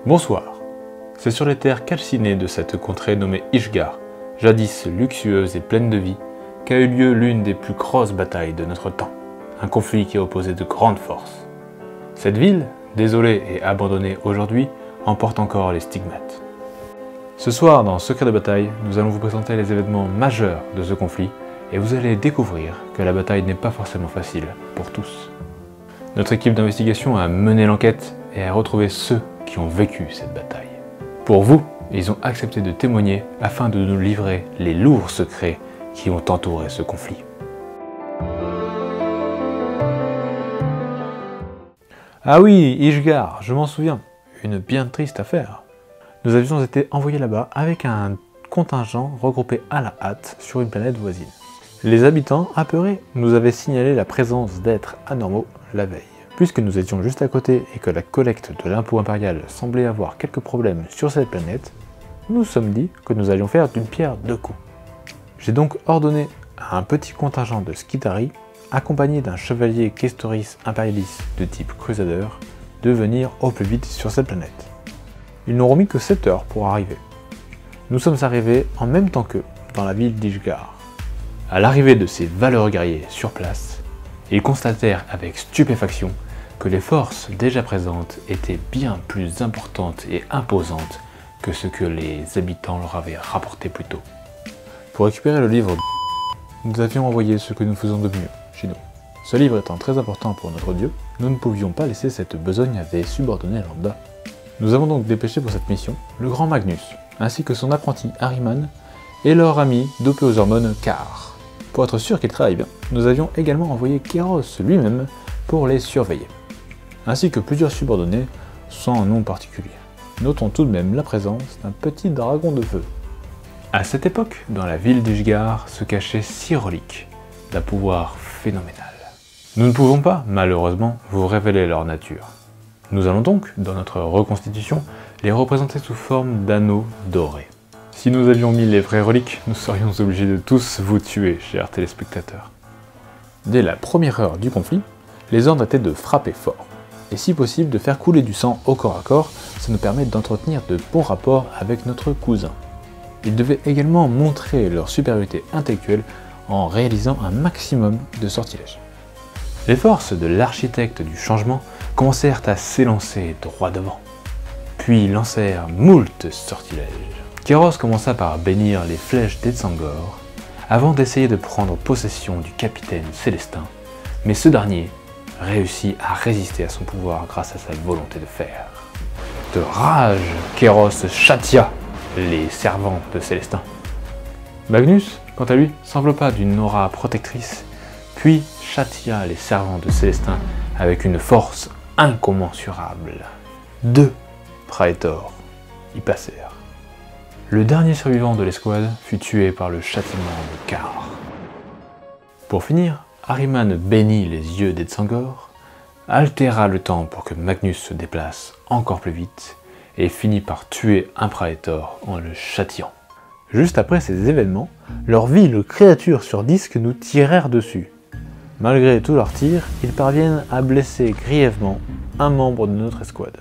Bonsoir. C'est sur les terres calcinées de cette contrée nommée Ishgard, jadis luxueuse et pleine de vie, qu'a eu lieu l'une des plus grosses batailles de notre temps, un conflit qui a opposé de grandes forces. Cette ville, désolée et abandonnée aujourd'hui, en porte encore les stigmates. Ce soir, dans Secret de bataille, nous allons vous présenter les événements majeurs de ce conflit et vous allez découvrir que la bataille n'est pas forcément facile pour tous. Notre équipe d'investigation a mené l'enquête et a retrouvé ceux qui ont vécu cette bataille. Pour vous, ils ont accepté de témoigner afin de nous livrer les lourds secrets qui ont entouré ce conflit. Ah oui, Ishgard, je m'en souviens, une bien triste affaire. Nous avions été envoyés là-bas avec un contingent regroupé à la hâte sur une planète voisine. Les habitants, apeurés, nous avaient signalé la présence d'êtres anormaux la veille. Puisque nous étions juste à côté et que la collecte de l'impôt impérial semblait avoir quelques problèmes sur cette planète, nous nous sommes dit que nous allions faire d'une pierre deux coups. J'ai donc ordonné à un petit contingent de Skitarii, accompagné d'un chevalier Questoris Imperialis de type Crusader, de venir au plus vite sur cette planète. Ils n'auront mis que 7 heures pour arriver. Nous sommes arrivés en même temps qu'eux, dans la ville d'Ishgard. À l'arrivée de ces valeureux guerriers sur place, ils constatèrent avec stupéfaction que les forces déjà présentes étaient bien plus importantes et imposantes que ce que les habitants leur avaient rapporté plus tôt. Pour récupérer le livre, nous avions envoyé ce que nous faisons de mieux chez nous. Ce livre étant très important pour notre dieu, nous ne pouvions pas laisser cette besogne à des subordonnés lambda. Nous avons donc dépêché pour cette mission le grand Magnus, ainsi que son apprenti Ahriman et leur ami dopé aux hormones Kahr. Pour être sûr qu'ils travaillent bien, nous avions également envoyé Kéros lui-même pour les surveiller, ainsi que plusieurs subordonnés sans nom particulier. Notons tout de même la présence d'un petit dragon de feu. À cette époque, dans la ville d'Ishgard se cachaient 6 reliques, d'un pouvoir phénoménal. Nous ne pouvons pas, malheureusement, vous révéler leur nature. Nous allons donc, dans notre reconstitution, les représenter sous forme d'anneaux dorés. Si nous avions mis les vraies reliques, nous serions obligés de tous vous tuer, chers téléspectateurs. Dès la première heure du conflit, les ordres étaient de frapper fort, et si possible de faire couler du sang au corps à corps, ça nous permet d'entretenir de bons rapports avec notre cousin. Ils devaient également montrer leur supériorité intellectuelle en réalisant un maximum de sortilèges. Les forces de l'architecte du changement commencèrent à s'élancer droit devant, puis lancèrent moult sortilèges. Kéros commença par bénir les flèches d'Etsangor, avant d'essayer de prendre possession du capitaine Célestin, mais ce dernier réussit à résister à son pouvoir grâce à sa volonté de fer. De rage, Kéros châtia les servants de Célestin. Magnus, quant à lui, s'enveloppa d'une aura protectrice, puis châtia les servants de Célestin avec une force incommensurable. 2 praetors y passèrent. Le dernier survivant de l'escouade fut tué par le châtiment de Kahr. Pour finir, Ahriman bénit les yeux d'Etsangor, altéra le temps pour que Magnus se déplace encore plus vite, et finit par tuer un praetor en le châtiant. Juste après ces événements, leurs viles créatures sur disque nous tirèrent dessus. Malgré tous leurs tirs, ils parviennent à blesser grièvement un membre de notre escouade.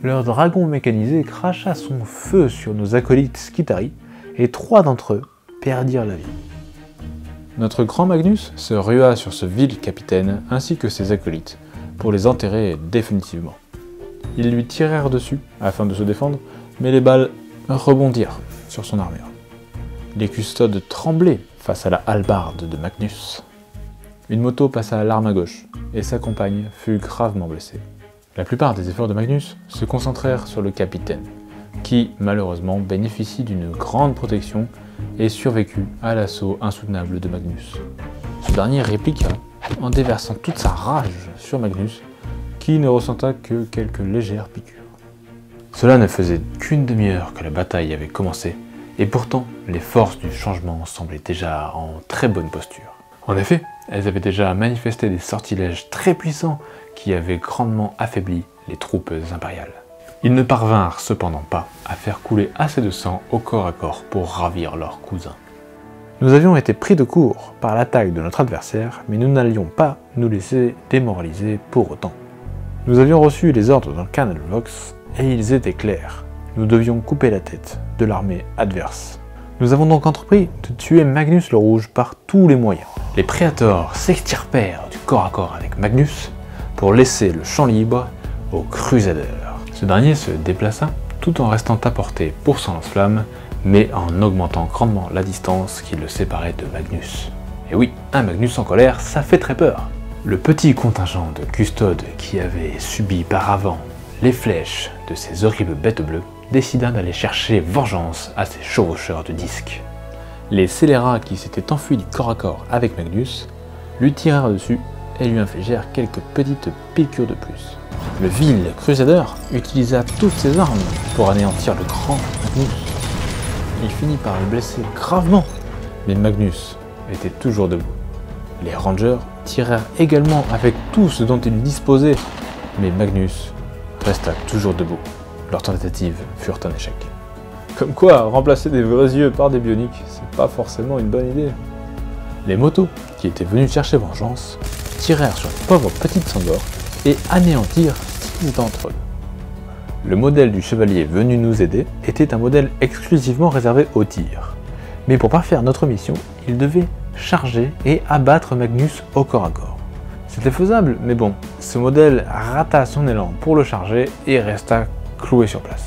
Leur dragon mécanisé cracha son feu sur nos acolytes Skitarii et 3 d'entre eux perdirent la vie. Notre grand Magnus se rua sur ce vil capitaine ainsi que ses acolytes pour les enterrer définitivement. Ils lui tirèrent dessus afin de se défendre, mais les balles rebondirent sur son armure. Les custodes tremblaient face à la hallebarde de Magnus. Une moto passa à l'arme à gauche, et sa compagne fut gravement blessée. La plupart des efforts de Magnus se concentrèrent sur le capitaine, qui, malheureusement, bénéficie d'une grande protection et survécut à l'assaut insoutenable de Magnus. Ce dernier répliqua en déversant toute sa rage sur Magnus, qui ne ressenta que quelques légères piqûres. Cela ne faisait qu'une demi-heure que la bataille avait commencé, et pourtant les forces du changement semblaient déjà en très bonne posture. En effet, elles avaient déjà manifesté des sortilèges très puissants qui avaient grandement affaibli les troupes impériales. Ils ne parvinrent cependant pas à faire couler assez de sang au corps à corps pour ravir leurs cousins. Nous avions été pris de court par l'attaque de notre adversaire, mais nous n'allions pas nous laisser démoraliser pour autant. Nous avions reçu les ordres d'un Colonel Vox et ils étaient clairs. Nous devions couper la tête de l'armée adverse. Nous avons donc entrepris de tuer Magnus le Rouge par tous les moyens. Les Préators s'extirpèrent du corps à corps avec Magnus pour laisser le champ libre aux Crusaders. Ce dernier se déplaça tout en restant à portée pour son lance-flamme, mais en augmentant grandement la distance qui le séparait de Magnus. Et oui, un Magnus en colère, ça fait très peur. Le petit contingent de custodes qui avait subi par avant les flèches de ces horribles bêtes bleues décida d'aller chercher vengeance à ces chevaucheurs de disques. Les scélérats qui s'étaient enfuis du corps à corps avec Magnus lui tirèrent dessus et lui infligèrent quelques petites piqûres de plus. Le vil Crusader utilisa toutes ses armes pour anéantir le grand Magnus. Il finit par le blesser gravement, mais Magnus était toujours debout. Les Rangers tirèrent également avec tout ce dont ils disposaient, mais Magnus resta toujours debout. Leurs tentatives furent un échec. Comme quoi, remplacer des vrais yeux par des bioniques, c'est pas forcément une bonne idée. Les motos, qui étaient venus chercher vengeance, tirèrent sur les pauvres petites Sangor et anéantirent 6 d'entre eux. Le modèle du chevalier venu nous aider était un modèle exclusivement réservé au tir. Mais pour parfaire notre mission, il devait charger et abattre Magnus au corps à corps. C'était faisable, mais bon, ce modèle rata son élan pour le charger et resta cloué sur place.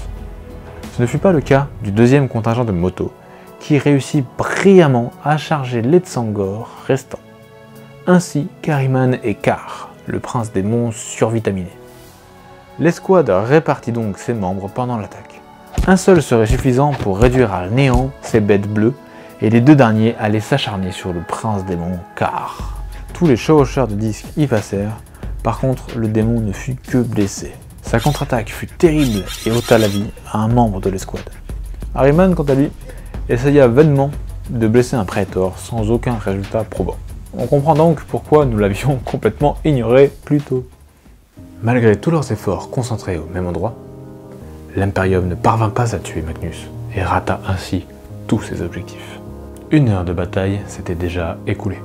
Ce ne fut pas le cas du deuxième contingent de motos, qui réussit brillamment à charger les Tsangor restants, ainsi qu'Ahriman et Kar, le prince démon survitaminé. L'escouade répartit donc ses membres pendant l'attaque. Un seul serait suffisant pour réduire à néant ces bêtes bleues, et les deux derniers allaient s'acharner sur le prince démon Kar. Tous les chevaucheurs de disques y passèrent, par contre le démon ne fut que blessé. Sa contre-attaque fut terrible et ôta la vie à un membre de l'escouade. Ahriman, quant à lui, essaya vainement de blesser un Praetor sans aucun résultat probant. On comprend donc pourquoi nous l'avions complètement ignoré plus tôt. Malgré tous leurs efforts concentrés au même endroit, l'Imperium ne parvint pas à tuer Magnus et rata ainsi tous ses objectifs. 1 heure de bataille s'était déjà écoulée.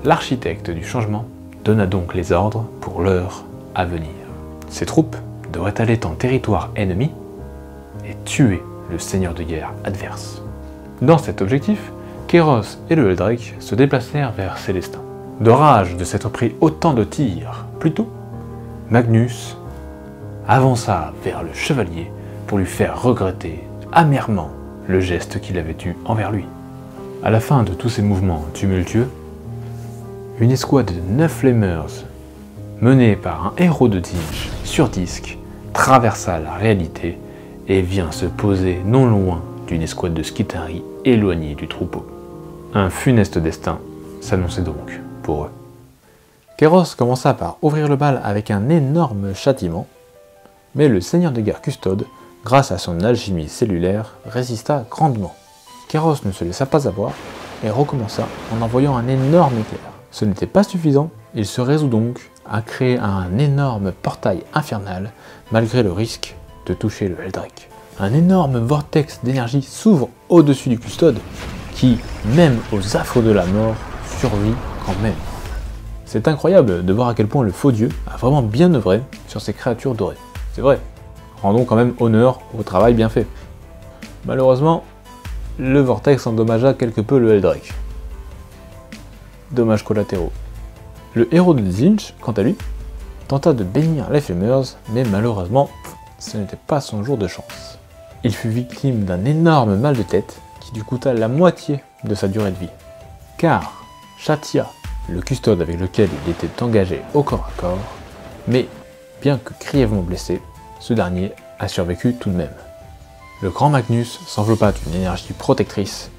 L'architecte du changement donna donc les ordres pour l'heure à venir. Ses troupes devraient aller en territoire ennemi et tuer le seigneur de guerre adverse. Dans cet objectif, Kéros et le Heldrake se déplacèrent vers Célestin. De rage de s'être pris autant de tirs plus tôt, Magnus avança vers le chevalier pour lui faire regretter amèrement le geste qu'il avait eu envers lui. À la fin de tous ces mouvements tumultueux, une escouade de 9 Flamers, menée par un héros de Zinj sur disque, traversa la réalité et vient se poser non loin d'une escouade de Skitarii éloignée du troupeau. Un funeste destin s'annonçait donc pour eux. Kéros commença par ouvrir le bal avec un énorme châtiment, mais le seigneur de guerre Custode, grâce à son alchimie cellulaire, résista grandement. Kéros ne se laissa pas avoir et recommença en envoyant un énorme éclair. Ce n'était pas suffisant, il se résout donc à créer un énorme portail infernal malgré le risque de toucher le Heldrake. Un énorme vortex d'énergie s'ouvre au-dessus du Custode qui, même aux affres de la mort, survit quand même. C'est incroyable de voir à quel point le faux dieu a vraiment bien œuvré sur ces créatures dorées. C'est vrai, rendons quand même honneur au travail bien fait. Malheureusement, le vortex endommagea quelque peu le Heldrake. Dommages collatéraux. Le héros de Zinj, quant à lui, tenta de bénir les Flamers, mais malheureusement, ce n'était pas son jour de chance. Il fut victime d'un énorme mal de tête qui lui coûta la moitié de sa durée de vie. Car Shatia, le custode avec lequel il était engagé au corps à corps, mais bien que grièvement blessé, ce dernier a survécu tout de même. Le grand Magnus s'enveloppa d'une énergie protectrice,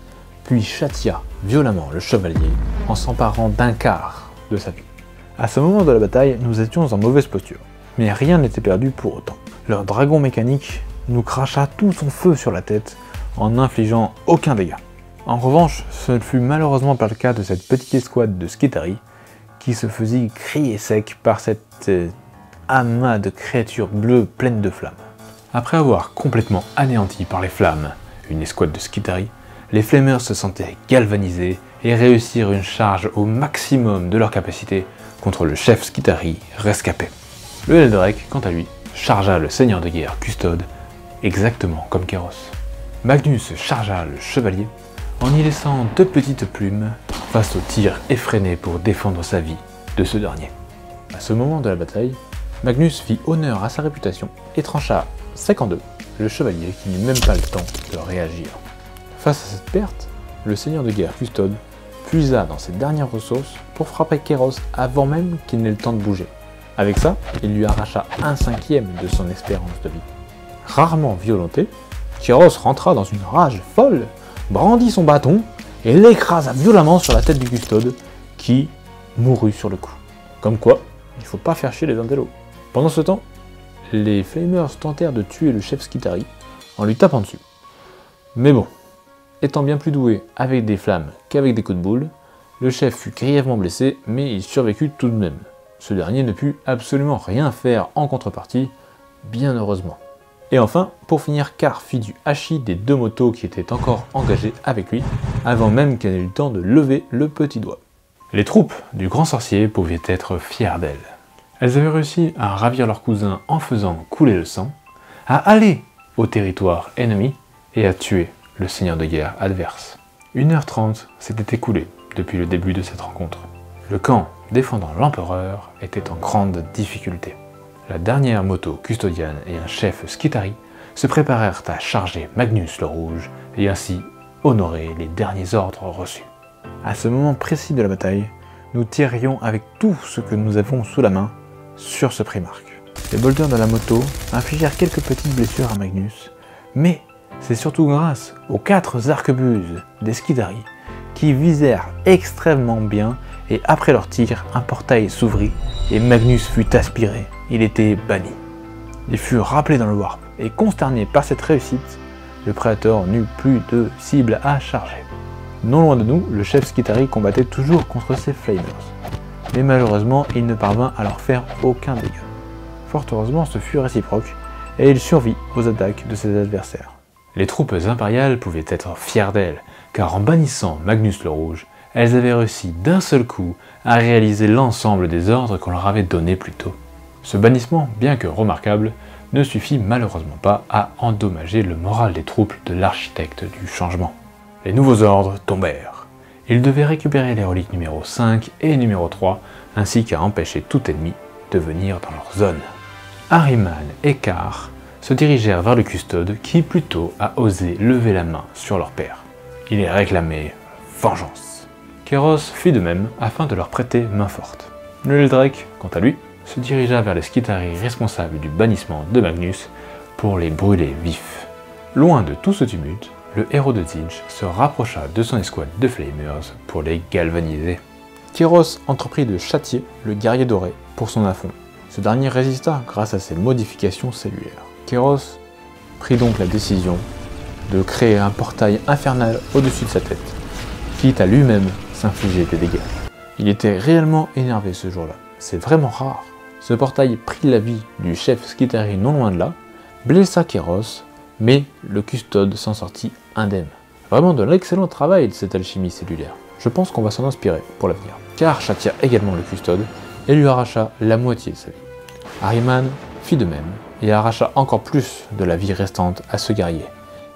puis châtia violemment le chevalier en s'emparant d'un quart de sa vie. À ce moment de la bataille, nous étions en mauvaise posture, mais rien n'était perdu pour autant. Leur dragon mécanique nous cracha tout son feu sur la tête en n'infligeant aucun dégât. En revanche, ce ne fut malheureusement pas le cas de cette petite escouade de Skitarii qui se faisait crier sec par cet amas de créatures bleues pleines de flammes. Après avoir complètement anéanti par les flammes une escouade de Skitarii, les Flamers se sentaient galvanisés et réussirent une charge au maximum de leur capacité contre le chef Skitarii rescapé. Le Heldrake, quant à lui, chargea le seigneur de guerre Custode, exactement comme Kéros. Magnus chargea le chevalier, en y laissant 2 petites plumes face aux tirs effrénés pour défendre sa vie de ce dernier. À ce moment de la bataille, Magnus fit honneur à sa réputation et trancha sec en deux le chevalier qui n'eut même pas le temps de réagir. Face à cette perte, le seigneur de guerre Custode puisa dans ses dernières ressources pour frapper Kéros avant même qu'il n'ait le temps de bouger. Avec ça, il lui arracha 1/5 de son espérance de vie. Rarement violenté, Kéros rentra dans une rage folle, brandit son bâton et l'écrasa violemment sur la tête du Custode, qui mourut sur le coup. Comme quoi, il faut pas faire chier les intellos. Pendant ce temps, les Flamers tentèrent de tuer le chef Skitarii en lui tapant dessus. Mais bon, étant bien plus doué avec des flammes qu'avec des coups de boule, le chef fut grièvement blessé, mais il survécut tout de même. Ce dernier ne put absolument rien faire en contrepartie, bien heureusement. Et enfin, pour finir, Kahr fit du hachis des 2 motos qui étaient encore engagés avec lui, avant même qu'elle ait eu le temps de lever le petit doigt. Les troupes du grand sorcier pouvaient être fières d'elles. Elles avaient réussi à ravir leur cousin en faisant couler le sang, à aller au territoire ennemi et à tuer le seigneur de guerre adverse. 1h30 s'était écoulée depuis le début de cette rencontre. Le camp défendant l'empereur était en grande difficulté. La dernière moto custodiane et un chef Skitarii se préparèrent à charger Magnus le Rouge et ainsi honorer les derniers ordres reçus. À ce moment précis de la bataille, nous tirions avec tout ce que nous avons sous la main sur ce Primarque. Les bolters de la moto infligèrent quelques petites blessures à Magnus, mais c'est surtout grâce aux 4 arquebuses des Skitarii qui visèrent extrêmement bien et après leur tir, un portail s'ouvrit et Magnus fut aspiré. Il était banni. Il fut rappelé dans le Warp et consterné par cette réussite, le Prédateur n'eut plus de cible à charger. Non loin de nous, le chef Skitarii combattait toujours contre ses Flamers, mais malheureusement il ne parvint à leur faire aucun dégât. Fort heureusement ce fut réciproque et il survit aux attaques de ses adversaires. Les troupes impériales pouvaient être fières d'elles, car en bannissant Magnus le Rouge, elles avaient réussi d'un seul coup à réaliser l'ensemble des ordres qu'on leur avait donnés plus tôt. Ce bannissement, bien que remarquable, ne suffit malheureusement pas à endommager le moral des troupes de l'architecte du changement. Les nouveaux ordres tombèrent. Ils devaient récupérer les reliques numéro 5 et numéro 3, ainsi qu'à empêcher tout ennemi de venir dans leur zone. Ahriman et Kahr se dirigèrent vers le Custode qui plutôt a osé lever la main sur leur père. Il y réclamait vengeance. Kéros fit de même afin de leur prêter main forte. Le Eldrake, quant à lui, se dirigea vers les Skitarii responsables du bannissement de Magnus pour les brûler vifs. Loin de tout ce tumulte, le héros de Tzeentch se rapprocha de son escouade de Flamers pour les galvaniser. Kéros entreprit de châtier le guerrier doré pour son affront. Ce dernier résista grâce à ses modifications cellulaires. Kéros prit donc la décision de créer un portail infernal au-dessus de sa tête, quitte à lui-même s'infliger des dégâts. Il était réellement énervé ce jour-là, c'est vraiment rare. Ce portail prit la vie du chef Skitarii non loin de là, blessa Kéros, mais le Custode s'en sortit indemne. Vraiment de l'excellent travail de cette alchimie cellulaire. Je pense qu'on va s'en inspirer pour l'avenir. Kahr châtia également le Custode et lui arracha la moitié de sa vie. Ahriman fit de même et arracha encore plus de la vie restante à ce guerrier.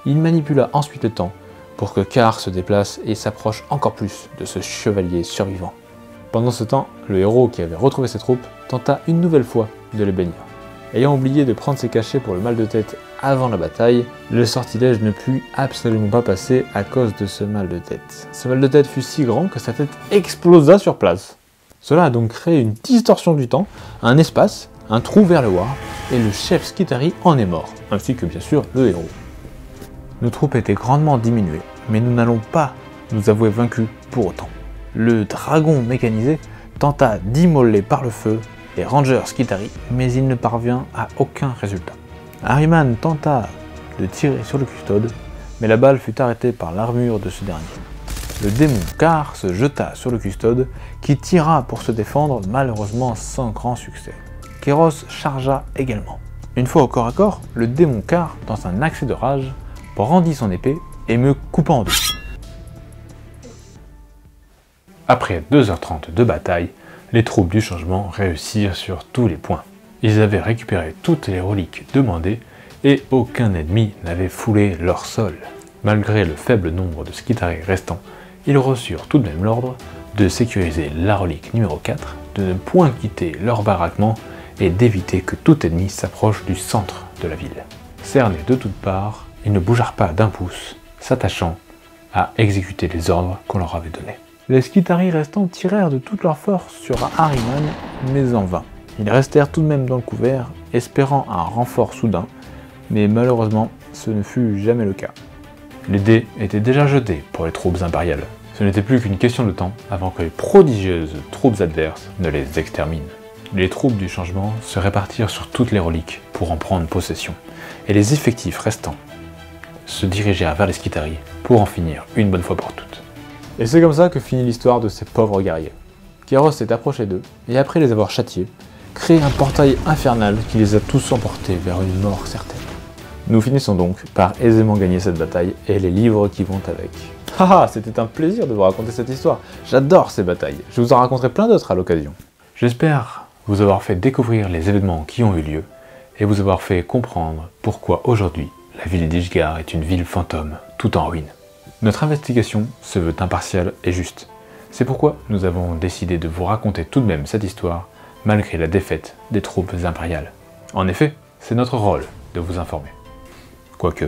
Il manipula ensuite le temps pour que Kahr se déplace et s'approche encore plus de ce chevalier survivant. Pendant ce temps, le héros qui avait retrouvé ses troupes tenta une nouvelle fois de les bénir. Ayant oublié de prendre ses cachets pour le mal de tête avant la bataille, le sortilège ne put absolument pas passer à cause de ce mal de tête. Ce mal de tête fut si grand que sa tête explosa sur place. Cela a donc créé une distorsion du temps, un espace, un trou vers le Warp, et le chef Skitarii en est mort, ainsi que bien sûr le héros. Nos troupes étaient grandement diminuées, mais nous n'allons pas nous avouer vaincus pour autant. Le dragon mécanisé tenta d'immoler par le feu les rangers Skitarii, mais il ne parvint à aucun résultat. Ahriman tenta de tirer sur le Custode, mais la balle fut arrêtée par l'armure de ce dernier. Le démon Kahr se jeta sur le Custode, qui tira pour se défendre, malheureusement sans grand succès. Kéros chargea également. Une fois au corps à corps, le démon Kahr, dans un accès de rage, brandit son épée et me coupa en deux. Après 2h30 de bataille, les troupes du changement réussirent sur tous les points. Ils avaient récupéré toutes les reliques demandées et aucun ennemi n'avait foulé leur sol. Malgré le faible nombre de Skitarii restants, ils reçurent tout de même l'ordre de sécuriser la relique numéro 4, de ne point quitter leur baraquement et d'éviter que tout ennemi s'approche du centre de la ville. Cernés de toutes parts, ils ne bougèrent pas d'un pouce, s'attachant à exécuter les ordres qu'on leur avait donnés. Les Skitarii restants tirèrent de toute leur force sur Ahriman, mais en vain. Ils restèrent tout de même dans le couvert, espérant un renfort soudain, mais malheureusement, ce ne fut jamais le cas. Les dés étaient déjà jetés pour les troupes impériales. Ce n'était plus qu'une question de temps avant que les prodigieuses troupes adverses ne les exterminent. Les troupes du changement se répartirent sur toutes les reliques pour en prendre possession, et les effectifs restants se dirigèrent vers les Skitarii pour en finir une bonne fois pour toutes. Et c'est comme ça que finit l'histoire de ces pauvres guerriers. Kéros s'est approché d'eux, et après les avoir châtiés, créé un portail infernal qui les a tous emportés vers une mort certaine. Nous finissons donc par aisément gagner cette bataille et les livres qui vont avec. Haha, c'était un plaisir de vous raconter cette histoire. J'adore ces batailles. Je vous en raconterai plein d'autres à l'occasion. J'espère vous avoir fait découvrir les événements qui ont eu lieu et vous avoir fait comprendre pourquoi aujourd'hui la ville d'Ishgard est une ville fantôme, tout en ruine. Notre investigation se veut impartiale et juste. C'est pourquoi nous avons décidé de vous raconter tout de même cette histoire, malgré la défaite des troupes impériales. En effet, c'est notre rôle de vous informer. Quoique,